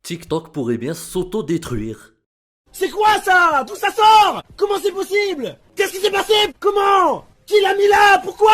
TikTok pourrait bien s'auto-détruire. C'est quoi ça? D'où ça sort? Comment c'est possible? Qu'est-ce qui s'est passé? Comment? Qui l'a mis là? Pourquoi?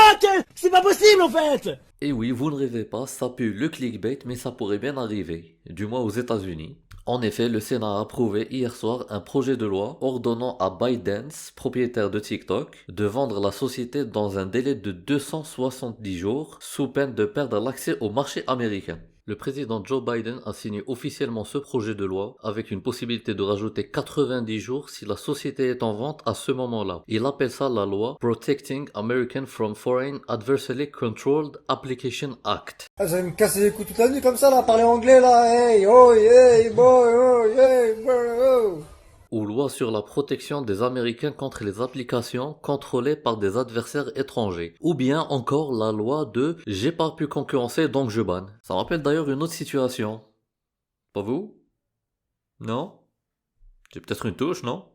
C'est pas possible en fait! Et oui, vous ne rêvez pas, ça pue le clickbait, mais ça pourrait bien arriver, du moins aux États-Unis. En effet, le Sénat a approuvé hier soir un projet de loi ordonnant à ByteDance, propriétaire de TikTok, de vendre la société dans un délai de 270 jours, sous peine de perdre l'accès au marché américain. Le président Joe Biden a signé officiellement ce projet de loi avec une possibilité de rajouter 90 jours si la société est en vente à ce moment-là. Il appelle ça la loi Protecting Americans from Foreign Adversely Controlled Application Act. Ah, vous allez me casser les couilles toute la nuit comme ça là, parler anglais là, hey, oh, hey, boy, oh, hey, boy, oh. Ou loi sur la protection des Américains contre les applications contrôlées par des adversaires étrangers. Ou bien encore la loi de « j'ai pas pu concurrencer donc je banne ». Ça me rappelle d'ailleurs une autre situation. Pas vous? Non? J'ai peut-être une touche, non?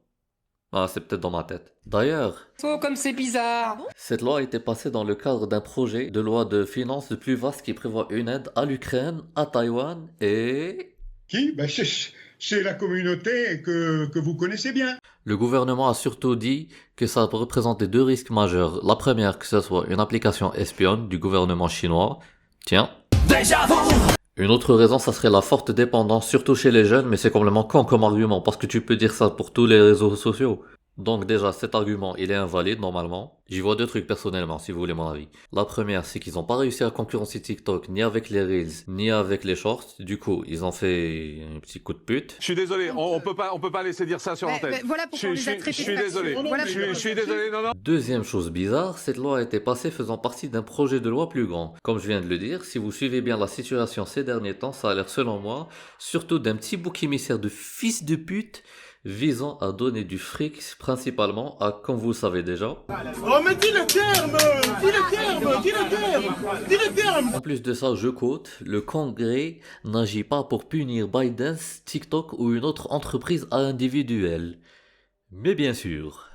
Ah, c'est peut-être dans ma tête. D'ailleurs, Oh, comme c'est bizarre! cette loi a été passée dans le cadre d'un projet de loi de finances plus vaste qui prévoit une aide à l'Ukraine, à Taïwan et... Qui? C'est la communauté que vous connaissez bien. Le gouvernement a surtout dit que ça représentait deux risques majeurs. La première, que ce soit une application espionne du gouvernement chinois. Tiens. Une autre raison, ça serait la forte dépendance, surtout chez les jeunes, mais c'est complètement con comme argument, parce que tu peux dire ça pour tous les réseaux sociaux. Donc déjà, cet argument, il est invalide normalement. J'y vois deux trucs personnellement, si vous voulez mon avis. La première, c'est qu'ils n'ont pas réussi à concurrencer TikTok, ni avec les Reels, ni avec les Shorts. Du coup, ils ont fait un petit coup de pute. Je suis désolé, on peut pas laisser dire ça sur l'antenne. Voilà pourquoi on les a traités Je suis désolé. Voilà Je suis désolé, non. Deuxième chose bizarre, cette loi a été passée faisant partie d'un projet de loi plus grand. Comme je viens de le dire, si vous suivez bien la situation ces derniers temps, ça a l'air selon moi, surtout d'un petit bouc émissaire de fils de pute, visant à donner du fric principalement à, comme vous le savez déjà. Oh mais dis le terme! Dis le terme! Dis le terme! Dis le terme! En plus de ça, je quote, le Congrès n'agit pas pour punir ByteDance, TikTok ou une autre entreprise individuelle. Mais bien sûr.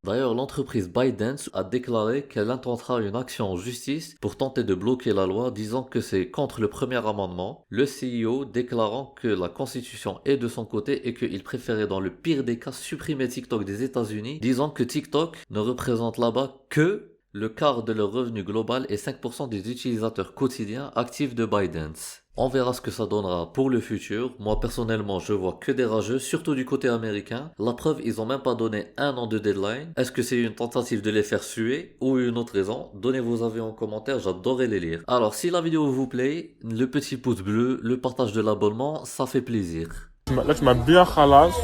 D'ailleurs, l'entreprise ByteDance a déclaré qu'elle intentera une action en justice pour tenter de bloquer la loi, disant que c'est contre le premier amendement, le CEO déclarant que la Constitution est de son côté et qu'il préférait dans le pire des cas supprimer TikTok des États-Unis, disant que TikTok ne représente là-bas que le quart de leur revenu global et 5% des utilisateurs quotidiens actifs de ByteDance. On verra ce que ça donnera pour le futur. Moi personnellement, je vois que des rageux, surtout du côté américain. La preuve, ils ont même pas donné un an de deadline. Est-ce que c'est une tentative de les faire suer ou une autre raison? Donnez vos avis en commentaire, j'adorerais les lire. Alors, si la vidéo vous plaît, le petit pouce bleu, le partage de l'abonnement, ça fait plaisir. Là, tu m'as bien khalash.